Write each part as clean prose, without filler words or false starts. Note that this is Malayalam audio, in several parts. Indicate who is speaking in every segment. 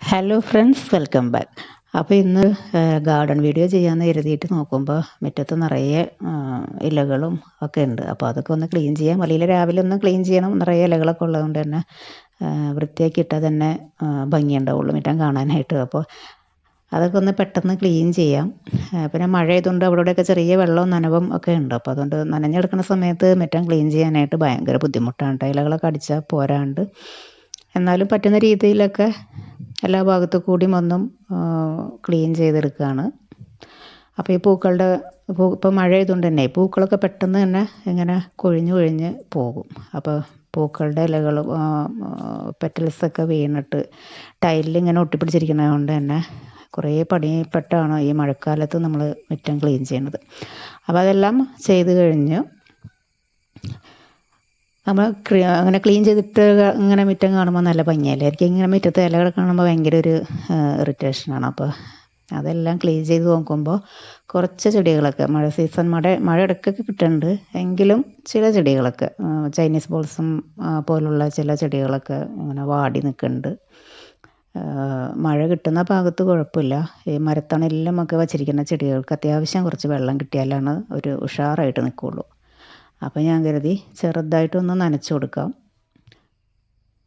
Speaker 1: Hello friends, welcome back. അപ്പോൾ ഇന്ന് ഗാർഡൻ വീഡിയോ ചെയ്യാമെന്ന് കരുതിയിട്ട് നോക്കുമ്പോൾ മുറ്റത്ത് നിറയെ ഇലകളും ഒക്കെ ഉണ്ട്. അപ്പോൾ അതൊക്കെ ഒന്ന് ക്ലീൻ ചെയ്യാം. അല്ലെങ്കിൽ രാവിലെ ഒന്ന് ക്ലീൻ ചെയ്യണം. നിറയെ ഇലകളൊക്കെ ഉള്ളതുകൊണ്ട് തന്നെ വൃത്തിയാക്കി ഇട്ടാൽ തന്നെ ഭംഗിയുണ്ടാവുള്ളൂ മുറ്റം കാണാനായിട്ട്. അപ്പോൾ അതൊക്കെ ഒന്ന് പെട്ടെന്ന് ക്ലീൻ ചെയ്യാം. പിന്നെ മഴ ആയതുകൊണ്ട് അവിടെ ഇവിടെയൊക്കെ ചെറിയ വെള്ളവും നനവും ഒക്കെ ഉണ്ട്. അപ്പോൾ അതുകൊണ്ട് നനഞ്ഞെടുക്കുന്ന സമയത്ത് മുറ്റം ക്ലീൻ ചെയ്യാനായിട്ട് ഭയങ്കര ബുദ്ധിമുട്ടാണ്. ഇലകളൊക്കെ അടിച്ചാൽ പോരാണ്ട്, എന്നാലും പറ്റുന്ന രീതിയിലൊക്കെ എല്ലാ ഭാഗത്തു കൂടിയും ഒന്നും ക്ലീൻ ചെയ്തെടുക്കുകയാണ്. അപ്പോൾ ഈ പൂക്കളുടെ ഇപ്പം മഴ ആയതുകൊണ്ട് തന്നെ പൂക്കളൊക്കെ പെട്ടെന്ന് തന്നെ ഇങ്ങനെ കൊഴിഞ്ഞ് പോകും. അപ്പോൾ പൂക്കളുടെ ഇലകളും പെറ്റൽസൊക്കെ വീണിട്ട് ടൈലിൽ ഇങ്ങനെ ഒട്ടിപ്പിടിച്ചിരിക്കുന്നത് കൊണ്ട് തന്നെ കുറേ പണിപ്പെട്ടാണ് ഈ മഴക്കാലത്ത് നമ്മൾ മുറ്റം ക്ലീൻ ചെയ്യുന്നത്. അപ്പോൾ അതെല്ലാം ചെയ്ത് കഴിഞ്ഞ് നമ്മൾ അങ്ങനെ ക്ലീൻ ചെയ്തിട്ട് ഇങ്ങനെ മുറ്റം കാണുമ്പോൾ നല്ല ഭംഗിയല്ലേ. എനിക്ക് ഇങ്ങനെ മുറ്റത്ത് ഇലകൾ കാണുമ്പോൾ ഭയങ്കര ഒരു ഇറിറ്റേഷനാണ്. അപ്പോൾ അതെല്ലാം ക്ലീൻ ചെയ്ത് നോക്കുമ്പോൾ കുറച്ച് ചെടികളൊക്കെ മഴ ഇടയ്ക്കൊക്കെ കിട്ടുന്നുണ്ട്, എങ്കിലും ചില ചെടികളൊക്കെ ചൈനീസ് ബോൾസം പോലുള്ള ചില ചെടികളൊക്കെ ഇങ്ങനെ വാടി നിൽക്കുന്നുണ്ട്. മഴ കിട്ടുന്ന ഭാഗത്ത് കുഴപ്പമില്ല. ഈ മരത്തണലിലും ഒക്കെ വച്ചിരിക്കുന്ന ചെടികൾക്ക് അത്യാവശ്യം കുറച്ച് വെള്ളം കിട്ടിയാലാണ് ഒരു ഉഷാറായിട്ട് നിൽക്കുകയുള്ളൂ. അപ്പോൾ ഞാൻ കരുതി ചെറുതായിട്ടൊന്ന് നനച്ചു കൊടുക്കാം.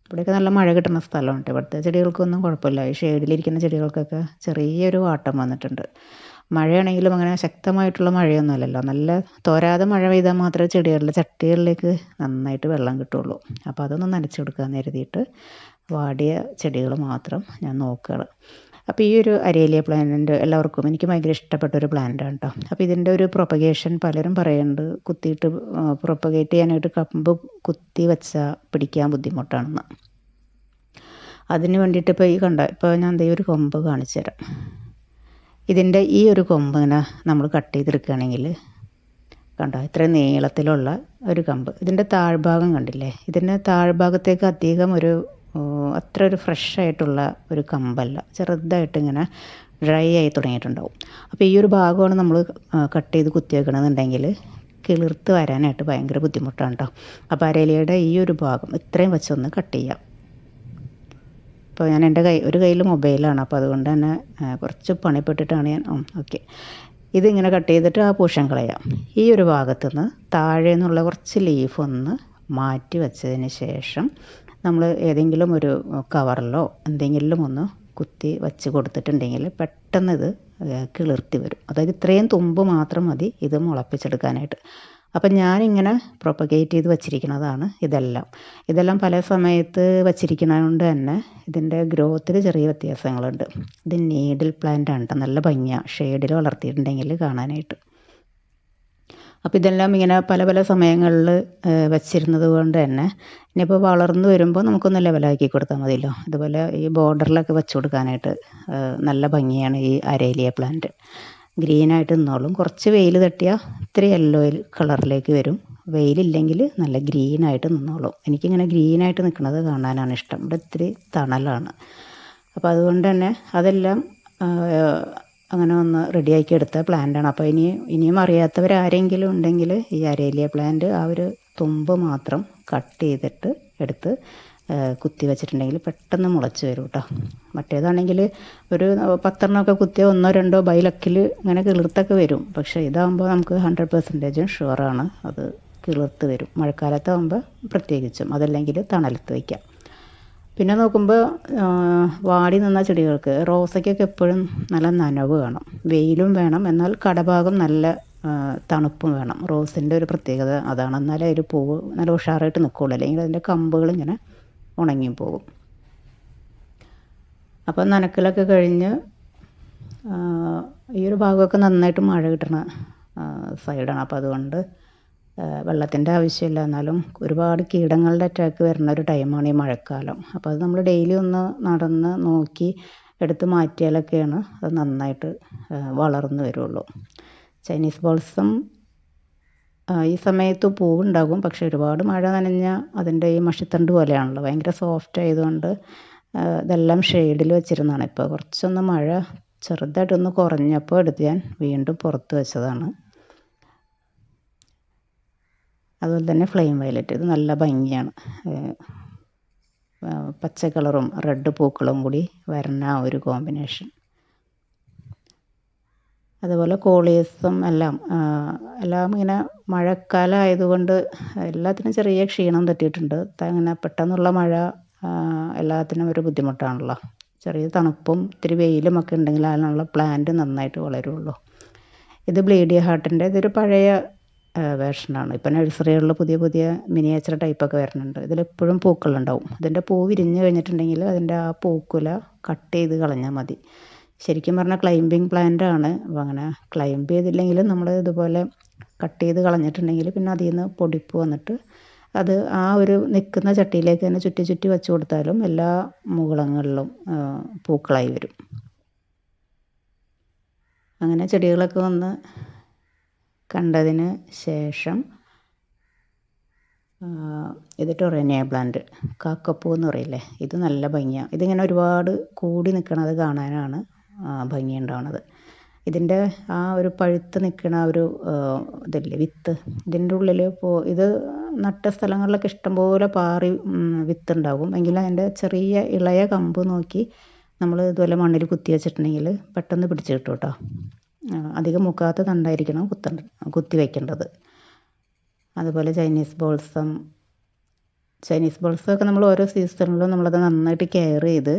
Speaker 1: ഇവിടെയൊക്കെ നല്ല മഴ കിട്ടുന്ന സ്ഥലമുണ്ട്. ഇവിടുത്തെ ചെടികൾക്കൊന്നും കുഴപ്പമില്ല. ഈ ഷെയ്ഡിലിരിക്കുന്ന ചെടികൾക്കൊക്കെ ചെറിയൊരു വാട്ടം വന്നിട്ടുണ്ട്. മഴയാണെങ്കിലും അങ്ങനെ ശക്തമായിട്ടുള്ള മഴയൊന്നുമല്ലല്ലോ. നല്ല തോരാതെ മഴ പെയ്താൽ മാത്രമേ ചെടികളിലെ ചട്ടികളിലേക്ക് നന്നായിട്ട് വെള്ളം കിട്ടുള്ളൂ. അപ്പോൾ അതൊന്ന് നനച്ചു കൊടുക്കാമെന്ന് കരുതിയിട്ട് വാടിയ ചെടികൾ മാത്രം ഞാൻ നോക്കുകയാണ്. അപ്പോൾ ഈ ഒരു അരേലിയ പ്ലാന്റ് എല്ലാവർക്കും എനിക്ക് ഭയങ്കര ഇഷ്ടപ്പെട്ട ഒരു പ്ലാന്റാണ് കേട്ടോ. അപ്പോൾ ഇതിൻ്റെ ഒരു പ്രൊപ്പഗേഷൻ പലരും പറയുന്നുണ്ട്, കുത്തിയിട്ട് പ്രൊപ്പഗേറ്റ് ചെയ്യാനായിട്ട് കമ്പ് കുത്തി വെച്ചാൽ പിടിക്കാൻ ബുദ്ധിമുട്ടാണെന്ന്. അതിന് വേണ്ടിയിട്ട് ഇപ്പോൾ ഞാൻ ദേ ഒരു കൊമ്പ് കാണിച്ചു തരാം. ഇതിൻ്റെ ഈ ഒരു കൊമ്പ് ഇങ്ങനെ നമ്മൾ കട്ട് ചെയ്തെടുക്കുകയാണെങ്കിൽ കണ്ടോ, ഇത്ര നീളത്തിലുള്ള ഒരു കമ്പ്. ഇതിൻ്റെ താഴ്ഭാഗം കണ്ടില്ലേ? ഇതിൻ്റെ താഴ്ഭാഗത്തേക്ക് അധികം അത്ര ഒരു ഫ്രഷ് ആയിട്ടുള്ള ഒരു കമ്പല്ല, ചെറുതായിട്ട് ഇങ്ങനെ ഡ്രൈ ആയി തുടങ്ങിയിട്ടുണ്ടാവും. അപ്പോൾ ഈ ഒരു ഭാഗമാണ് നമ്മൾ കട്ട് ചെയ്ത് കുത്തി വെക്കണമെന്നുണ്ടെങ്കിൽ കിളിർത്ത് വരാനായിട്ട് ഭയങ്കര ബുദ്ധിമുട്ടാണ് കേട്ടോ. അപ്പോൾ അരേലിയയുടെ ഈ ഒരു ഭാഗം ഇത്രയും വെച്ചൊന്ന് കട്ട് ചെയ്യാം. ഇപ്പോൾ ഞാൻ എൻ്റെ ഒരു കയ്യിൽ മൊബൈലാണ്, അപ്പോൾ അതുകൊണ്ട് തന്നെ കുറച്ച് പണിപ്പെട്ടിട്ടാണ് ഞാൻ ഓക്കെ ഇതിങ്ങനെ കട്ട് ചെയ്തിട്ട് ആ പോർഷൻ കളയാം. ഈ ഒരു ഭാഗത്തുനിന്ന് താഴെ നിന്നുള്ള കുറച്ച് ലീഫ് ഒന്ന് മാറ്റി വെച്ചതിന് ശേഷം നമ്മൾ ഏതെങ്കിലും ഒരു കവറിലോ എന്തെങ്കിലും ഒന്ന് കുത്തി വച്ച് കൊടുത്തിട്ടുണ്ടെങ്കിൽ പെട്ടെന്ന് ഇത് കിളിർത്തി വരും. അതായത് ഇത്രയും തുമ്പ് മാത്രം മതി ഇത് മുളപ്പിച്ചെടുക്കാനായിട്ട്. അപ്പം ഞാനിങ്ങനെ പ്രൊപ്പഗേറ്റ് ചെയ്ത് വച്ചിരിക്കുന്നതാണ് ഇതെല്ലാം പല സമയത്ത് വച്ചിരിക്കുന്നത് കൊണ്ട് തന്നെ ഇതിൻ്റെ ഗ്രോത്തിൽ ചെറിയ വ്യത്യാസങ്ങളുണ്ട്. ഇത് നീഡിൽ പ്ലാന്റ് ആണ് കേട്ടോ. നല്ല ഭംഗിയാണ് ഷെയ്ഡിൽ വളർത്തിയിട്ടുണ്ടെങ്കിൽ കാണാനായിട്ട്. അപ്പോൾ ഇതെല്ലാം ഇങ്ങനെ പല പല സമയങ്ങളിൽ വച്ചിരുന്നത് കൊണ്ട് തന്നെ ഇനിയിപ്പോൾ വളർന്നു വരുമ്പോൾ നമുക്കൊന്ന് ലെവലാക്കി കൊടുത്താൽ മതിയല്ലോ. ഇതുപോലെ ഈ ബോർഡറിലൊക്കെ വെച്ച് കൊടുക്കാനായിട്ട് നല്ല ഭംഗിയാണ് ഈ അരേലിയ പ്ലാന്റ്. ഗ്രീനായിട്ട് നിന്നോളും. കുറച്ച് വെയിൽ തട്ടിയാൽ ഇത്തിരി യെല്ലോ കളറിലേക്ക് വരും. വെയിലില്ലെങ്കിൽ നല്ല ഗ്രീനായിട്ട് നിന്നോളും. എനിക്കിങ്ങനെ ഗ്രീനായിട്ട് നിൽക്കുന്നത് കാണാനാണ് ഇഷ്ടം. ഇവിടെ ഇത്തിരി തണലാണ്. അപ്പോൾ അതുകൊണ്ട് തന്നെ അതെല്ലാം അങ്ങനെ ഒന്ന് റെഡിയാക്കി എടുത്ത പ്ലാന്റാണ്. അപ്പോൾ ഇനിയും അറിയാത്തവരാരെങ്കിലും ഉണ്ടെങ്കിൽ ഈ അരേലിയ പ്ലാന്റ് ആ ഒരു തുമ്പ് മാത്രം കട്ട് ചെയ്തിട്ട് എടുത്ത് കുത്തി വെച്ചിട്ടുണ്ടെങ്കിൽ പെട്ടെന്ന് മുളച്ച് വരും കേട്ടോ. മറ്റേതാണെങ്കിൽ ഒരു 10 കുത്തിയോ 1-2 ബൈലക്കിൽ ഇങ്ങനെ കിളിർത്തൊക്കെ വരും. പക്ഷേ ഇതാകുമ്പോൾ നമുക്ക് 100% ഷുവറാണ് അത് കിളിർത്ത് വരും. മഴക്കാലത്താകുമ്പോൾ പ്രത്യേകിച്ചും, അതല്ലെങ്കിൽ തണലത്ത് വയ്ക്കാം. പിന്നെ നോക്കുമ്പോൾ വാടി നിന്ന ചെടികൾക്ക് റോസയ്ക്കൊക്കെ എപ്പോഴും നല്ല നനവ് വേണം, വെയിലും വേണം, എന്നാൽ കടഭാഗം നല്ല തണുപ്പും വേണം. റോസിൻ്റെ ഒരു പ്രത്യേകത അതാണ്. എന്നാലേ അതിൽ പൂവ് നല്ല ഉഷാറായിട്ട് നിൽക്കുകയുള്ളൂ, അല്ലെങ്കിൽ അതിൻ്റെ കമ്പുകൾ ഇങ്ങനെ ഉണങ്ങിപ്പോകും. അപ്പം നനക്കലൊക്കെ കഴിഞ്ഞ് ഈ ഒരു ഭാഗമൊക്കെ നന്നായിട്ട് മഴ കിട്ടുന്ന സൈഡാണ്. അപ്പോൾ അതുകൊണ്ട് വെള്ളത്തിൻ്റെ ആവശ്യമില്ല, എന്നാലും ഒരുപാട് കീടങ്ങളുടെ അറ്റാക്ക് വരുന്ന ഒരു ടൈമാണ് ഈ മഴക്കാലം. അപ്പോൾ അത് നമ്മൾ ഡെയിലി ഒന്ന് നടന്ന് നോക്കി എടുത്ത് മാറ്റിയാലൊക്കെയാണ് അത് നന്നായിട്ട് വളർന്നു വരുള്ളൂ. ചൈനീസ് ബോൾസം ഈ സമയത്ത് പൂവുണ്ടാകും, പക്ഷെ ഒരുപാട് മഴ നനഞ്ഞാൽ അതിൻ്റെ ഈ മഷിത്തണ്ട് പോലെയാണല്ലോ, ഭയങ്കര സോഫ്റ്റ് ആയതുകൊണ്ട് ഇതെല്ലാം ഷെയ്ഡിൽ വെച്ചിരുന്നതാണ്. ഇപ്പോൾ കുറച്ചൊന്ന് മഴ ചെറുതായിട്ടൊന്ന് കുറഞ്ഞപ്പോൾ എടുത്ത് ഞാൻ വീണ്ടും പുറത്ത് വെച്ചതാണ്. അതുപോലെ തന്നെ ഫ്ലെയിം വയലറ്റ്, ഇത് നല്ല ഭംഗിയാണ്. പച്ച കളറും റെഡ് പൂക്കളും കൂടി വരുന്ന ആ ഒരു കോമ്പിനേഷൻ. അതുപോലെ കോളിയസും എല്ലാം ഇങ്ങനെ മഴക്കാലം ആയതുകൊണ്ട് എല്ലാത്തിനും ചെറിയ ക്ഷീണം തട്ടിയിട്ടുണ്ട്. അങ്ങനെ പെട്ടെന്നുള്ള മഴ എല്ലാത്തിനും ഒരു ബുദ്ധിമുട്ടാണല്ലോ. ചെറിയ തണുപ്പും ഇത്തിരി വെയിലും ഒക്കെ ഉണ്ടെങ്കിൽ അതിനുള്ള പ്ലാന്റ് നന്നായിട്ട് വളരുള്ളൂ. ഇത് ബ്ലീഡി ഹാർട്ടിൻ്റെ ഇതൊരു പഴയ വേർഷനാണ്. ഇപ്പം നഴ്സറികളിൽ പുതിയ പുതിയ മിനിയേച്ചർ ടൈപ്പൊക്കെ വരുന്നുണ്ട്. ഇതിലെപ്പോഴും പൂക്കളുണ്ടാവും. ഇതിൻ്റെ പൂ വിരിഞ്ഞ് കഴിഞ്ഞിട്ടുണ്ടെങ്കിൽ അതിൻ്റെ ആ പൂക്കുല കട്ട് ചെയ്ത് കളഞ്ഞാൽ മതി. ശരിക്കും പറഞ്ഞാൽ ക്ലൈംബിങ് പ്ലാന്റ് ആണ്. അപ്പോൾ അങ്ങനെ ക്ലൈംബ് ചെയ്തില്ലെങ്കിലും നമ്മൾ ഇതുപോലെ കട്ട് ചെയ്ത് കളഞ്ഞിട്ടുണ്ടെങ്കിൽ പിന്നെ അതിൽ നിന്ന് പൊടിപ്പ് വന്നിട്ട് അത് ആ ഒരു നിൽക്കുന്ന ചട്ടിയിലേക്ക് തന്നെ ചുറ്റി ചുറ്റി വെച്ച് കൊടുത്താലും എല്ലാ മുകളങ്ങളിലും പൂക്കളായി വരും. അങ്ങനെ ചെടികളൊക്കെ വന്ന് കണ്ടതിന് ശേഷം ഇത് ടൊറേനിയ പ്ലാന്റ്, കാക്കപ്പൂ എന്ന് പറയില്ലേ, ഇത് നല്ല ഭംഗിയാണ്. ഇതിങ്ങനെ ഒരുപാട് കൂടി നിൽക്കണത് കാണാനാണ് ഭംഗി ഉണ്ടാവുന്നത്. ഇതിൻ്റെ ആ ഒരു പഴുത്ത് നിൽക്കണ ഒരു ഇതില്ലേ വിത്ത്, ഇതിൻ്റെ ഉള്ളിൽ ഇത് നട്ട സ്ഥലങ്ങളിലൊക്കെ ഇഷ്ടംപോലെ പാറി വിത്തുണ്ടാകും. എങ്കിലും അതിൻ്റെ ചെറിയ ഇളയ കമ്പ് നോക്കി നമ്മൾ ഇതുപോലെ മണ്ണിൽ കുത്തി വെച്ചിട്ടുണ്ടെങ്കിൽ പെട്ടെന്ന് പിടിച്ച് കിട്ടും കേട്ടോ. അധികം മുക്കാത്ത തണ്ടായിരിക്കണം കുത്തി വയ്ക്കേണ്ടത്. അതുപോലെ ചൈനീസ് ബോൾസമൊക്കെ നമ്മൾ ഓരോ സീസണിലും നമ്മളത് നന്നായിട്ട് കെയർ ചെയ്ത്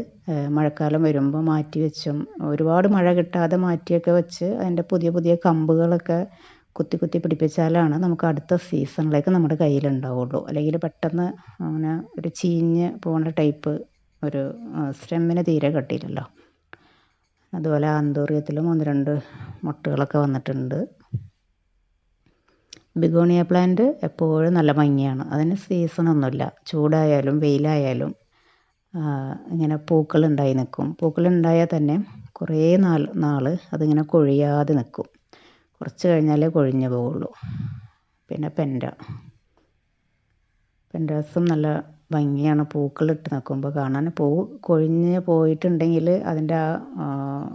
Speaker 1: മഴക്കാലം വരുമ്പോൾ മാറ്റി വെച്ചും ഒരുപാട് മഴ കിട്ടാതെ മാറ്റിയൊക്കെ വെച്ച് അതിൻ്റെ പുതിയ പുതിയ കമ്പുകളൊക്കെ കുത്തി കുത്തി പിടിപ്പിച്ചാലാണ് നമുക്ക് അടുത്ത സീസണിലേക്ക് നമ്മുടെ കയ്യിലുണ്ടാവുള്ളൂ. അല്ലെങ്കിൽ പെട്ടെന്ന് അങ്ങനെ ഒരു ചീഞ്ഞ് പോകുന്ന ടൈപ്പ് ഒരു സ്റ്റെമ്മിന് തീരെ കട്ടിയില്ലല്ലോ. അതുപോലെ ആന്തൂറിയത്തിലും 1-2 മുട്ടുകളൊക്കെ വന്നിട്ടുണ്ട്. ബിഗോണിയ പ്ലാന്റ് എപ്പോഴും നല്ല ഭംഗിയാണ്. അതിന് സീസണൊന്നുമില്ല. ചൂടായാലും വെയിലായാലും ഇങ്ങനെ പൂക്കളുണ്ടായി നിൽക്കും. പൂക്കളുണ്ടായാൽ തന്നെ കുറേ നാൾ അതിങ്ങനെ കൊഴിയാതെ നിൽക്കും. കുറച്ച് കഴിഞ്ഞാലേ കൊഴിഞ്ഞു പോവുള്ളൂ. പിന്നെ പെൻഡാസും നല്ല ഭംഗിയാണ് പൂക്കളിട്ട് നിൽക്കുമ്പോൾ കാണാൻ. പൂ കൊഴിഞ്ഞ് പോയിട്ടുണ്ടെങ്കിൽ അതിൻ്റെ ആ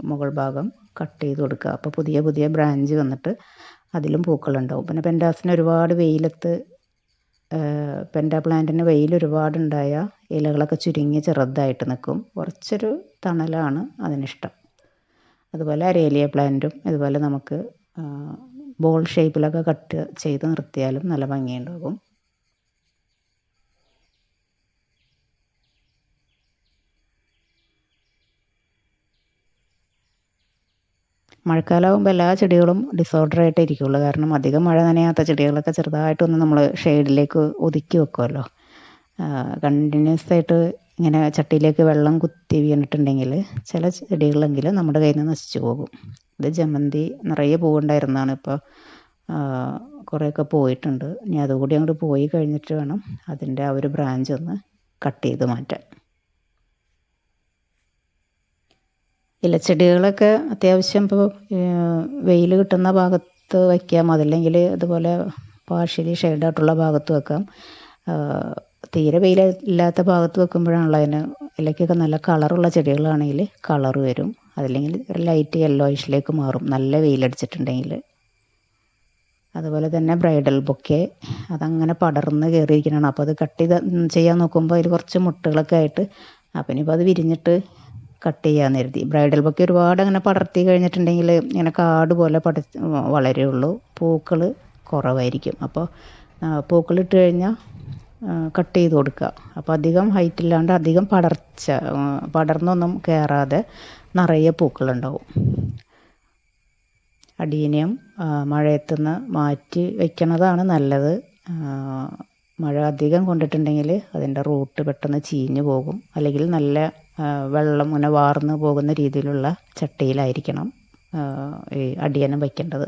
Speaker 1: മുകൾ ഭാഗം കട്ട് ചെയ്ത് കൊടുക്കുക. അപ്പോൾ പുതിയ പുതിയ ബ്രാഞ്ച് വന്നിട്ട് അതിലും പൂക്കളുണ്ടാവും. പിന്നെ പെൻഡാസിന് ഒരുപാട് വെയിലത്ത് പെൻഡാ പ്ലാന്റിന് വെയിൽ ഒരുപാടുണ്ടായ ഇലകളൊക്കെ ചുരുങ്ങി ചെറുതായിട്ട് നിൽക്കും. കുറച്ചൊരു തണലാണ് അതിനിഷ്ടം. അതുപോലെ അരേലിയ പ്ലാന്റും ഇതുപോലെ നമുക്ക് ബോൾ ഷേപ്പിലൊക്കെ കട്ട് ചെയ്ത് നിർത്തിയാലും നല്ല ഭംഗിയുണ്ടാകും. മഴക്കാലമാകുമ്പോൾ എല്ലാ ചെടികളും ഡിസോർഡറായിട്ടേ ഇരിക്കുകയുള്ളൂ. കാരണം അധികം മഴ നനയാത്ത ചെടികളൊക്കെ ചെറുതായിട്ടൊന്ന് നമ്മൾ ഷെയ്ഡിലേക്ക് ഒതുക്കി വെക്കുമല്ലോ. കണ്ടിന്യൂസ് ആയിട്ട് ഇങ്ങനെ ചട്ടിയിലേക്ക് വെള്ളം കുത്തി വീണിട്ടുണ്ടെങ്കിൽ ചില ചെടികളെങ്കിലും നമ്മുടെ കയ്യിൽ നിന്ന് നശിച്ചു പോകും. ഇത് ജമന്തി നിറയെ പൂവുണ്ടായിരുന്നതാണ്. ഇപ്പോൾ കുറേയൊക്കെ പോയിട്ടുണ്ട്. ഇനി അതുകൂടി അങ്ങോട്ട് പോയി കഴിഞ്ഞിട്ട് വേണം അതിൻ്റെ ആ ഒരു ബ്രാഞ്ച് ഒന്ന് കട്ട് ചെയ്ത് മാറ്റാൻ. ഇലച്ചെടികളൊക്കെ അത്യാവശ്യം ഇപ്പോൾ വെയിൽ കിട്ടുന്ന ഭാഗത്ത് വയ്ക്കാം. അതല്ലെങ്കിൽ അതുപോലെ പാർഷ്യലി ഷെയ്ഡായിട്ടുള്ള ഭാഗത്ത് വെക്കാം. തീരെ വെയിലില്ലാത്ത ഭാഗത്ത് വെക്കുമ്പോഴാണല്ലോ അതിന് ഇലയ്ക്കൊക്കെ നല്ല കളറുള്ള ചെടികളാണെങ്കിൽ കളറ് വരും. അതല്ലെങ്കിൽ ഒരു ലൈറ്റ് യെല്ലോയിഷിലേക്ക് മാറും നല്ല വെയിലടിച്ചിട്ടുണ്ടെങ്കിൽ. അതുപോലെ തന്നെ ബ്രൈഡൽ ബൊക്കെ അതങ്ങനെ പടർന്ന് കയറിയിരിക്കുന്നതാണ്. അപ്പോൾ അത് കട്ട് ചെയ്യാൻ നോക്കുമ്പോൾ അതിൽ കുറച്ച് മുട്ടുകളൊക്കെ ആയിട്ട് അപ്പം ഇനിയിപ്പോൾ അത് വിരിഞ്ഞിട്ട് കട്ട് ചെയ്യാമെന്ന് കരുതി. ബ്രൈഡൽ ബൊക്കെ ഒരുപാട് അങ്ങനെ പടർത്തി കഴിഞ്ഞിട്ടുണ്ടെങ്കിൽ ഇങ്ങനെ കാട് പോലെ വളരുള്ളൂ. പൂക്കൾ കുറവായിരിക്കും. അപ്പോൾ പൂക്കളിട്ട് കഴിഞ്ഞാൽ കട്ട് ചെയ്ത് കൊടുക്കുക. അപ്പോൾ അധികം ഹൈറ്റ് ഇല്ലാണ്ട് അധികം പടർന്നൊന്നും കയറാതെ നിറയെ പൂക്കളുണ്ടാവും. അഡീനിയം മഴയത്തുനിന്ന് മാറ്റി വയ്ക്കണതാണ് നല്ലത്. മഴ അധികം കൊണ്ടിട്ടുണ്ടെങ്കിൽ അതിൻ്റെ റൂട്ട് പെട്ടെന്ന് ചീഞ്ഞു പോകും. അല്ലെങ്കിൽ നല്ല വെള്ളം ഇങ്ങനെ വാർന്ന് പോകുന്ന രീതിയിലുള്ള ചട്ടിയിലായിരിക്കണം ഈ അടിയനം വയ്ക്കേണ്ടത്.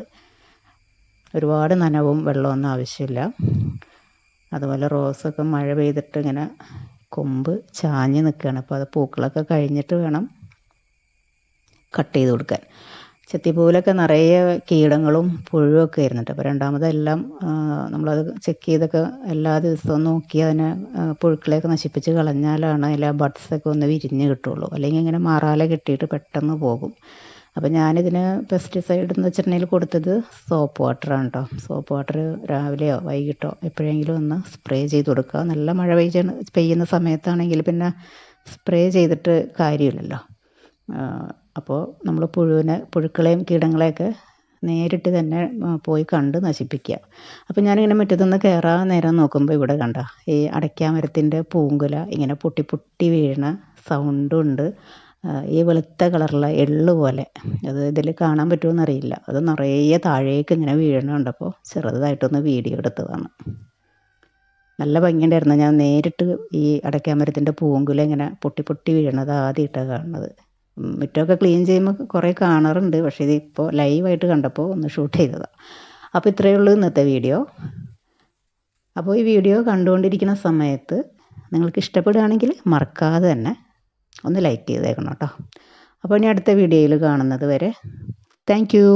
Speaker 1: ഒരുപാട് നനവും വെള്ളമൊന്നും ആവശ്യമില്ല. അതുപോലെ റോസൊക്കെ മഴ പെയ്തിട്ട് ഇങ്ങനെ കൊമ്പ് ചാഞ്ഞ് നിൽക്കുകയാണ്. അപ്പോൾ അത് പൂക്കളൊക്കെ കഴിഞ്ഞിട്ട് വേണം കട്ട് ചെയ്ത് കൊടുക്കാൻ. ചെത്തിപ്പൂവിലൊക്കെ നിറയെ കീടങ്ങളും പുഴുവൊക്കെ ആയിരുന്നുണ്ട്. അപ്പോൾ രണ്ടാമതെല്ലാം നമ്മളത് ചെക്ക് ചെയ്തൊക്കെ എല്ലാ ദിവസവും നോക്കി അതിനെ പുഴുക്കളെയൊക്കെ നശിപ്പിച്ച് കളഞ്ഞാലാണ് അതിൽ ആ ബഡ്സൊക്കെ ഒന്ന് വിരിഞ്ഞ് കിട്ടുള്ളൂ. അല്ലെങ്കിൽ ഇങ്ങനെ മാറാല കെട്ടിയിട്ട് പെട്ടെന്ന് പോകും. അപ്പോൾ ഞാനിതിന് പെസ്റ്റിസൈഡ് എന്ന് വെച്ചിട്ടുണ്ടെങ്കിൽ കൊടുത്തത് സോപ്പ് വാട്ടറാണ് കേട്ടോ. സോപ്പ് വാട്ടർ രാവിലെയോ വൈകിട്ടോ എപ്പോഴെങ്കിലും ഒന്ന് സ്പ്രേ ചെയ്ത് കൊടുക്കുക. നല്ല മഴ പെയ്യുന്ന സമയത്താണെങ്കിൽ പിന്നെ സ്പ്രേ ചെയ്തിട്ട് കാര്യമില്ലല്ലോ. അപ്പോൾ നമ്മൾ പുഴുക്കളെയും കീടങ്ങളെയൊക്കെ നേരിട്ട് തന്നെ പോയി കണ്ട് നശിപ്പിക്കുക. അപ്പോൾ ഞാനിങ്ങനെ മുറ്റത്തുനിന്ന് കയറാൻ നേരം നോക്കുമ്പോൾ ഇവിടെ കണ്ട ഈ അടയ്ക്കാമരത്തിൻ്റെ പൂങ്കുല ഇങ്ങനെ പൊട്ടി പൊട്ടി വീഴണ സൗണ്ടും ഉണ്ട്. ഈ വെളുത്ത കളറുള്ള എള്ള് പോലെ അത് ഇതിൽ കാണാൻ പറ്റുമോ അറിയില്ല. അത് നിറയെ താഴേക്ക് ഇങ്ങനെ വീഴണുണ്ടപ്പോൾ ചെറുതായിട്ടൊന്ന് വീഡിയോ എടുത്തതാണ്. നല്ല ഭംഗിയുണ്ടായിരുന്നു. ഞാൻ നേരിട്ട് ഈ അടയ്ക്കാമരത്തിൻ്റെ പൂങ്കുല ഇങ്ങനെ പൊട്ടി പൊട്ടി വീഴണത് ആദ്യമായിട്ടാണ് കാണുന്നത്. മുറ്റമൊക്കെ ക്ലീൻ ചെയ്യുമ്പോൾ കുറേ കാണാറുണ്ട്, പക്ഷേ ഇതിപ്പോൾ ലൈവായിട്ട് കണ്ടപ്പോൾ ഒന്ന് ഷൂട്ട് ചെയ്തതാണ്. അപ്പോൾ ഇത്രയേ ഉള്ളൂ ഇന്നത്തെ വീഡിയോ. അപ്പോൾ ഈ വീഡിയോ കണ്ടുകൊണ്ടിരിക്കുന്ന സമയത്ത് നിങ്ങൾക്ക് ഇഷ്ടപ്പെടുകയാണെങ്കിൽ മറക്കാതെ തന്നെ ഒന്ന് ലൈക്ക് ചെയ്തേക്കണം കേട്ടോ. അപ്പോൾ ഇനി അടുത്ത വീഡിയോയിൽ കാണുന്നത് വരെ താങ്ക് യു.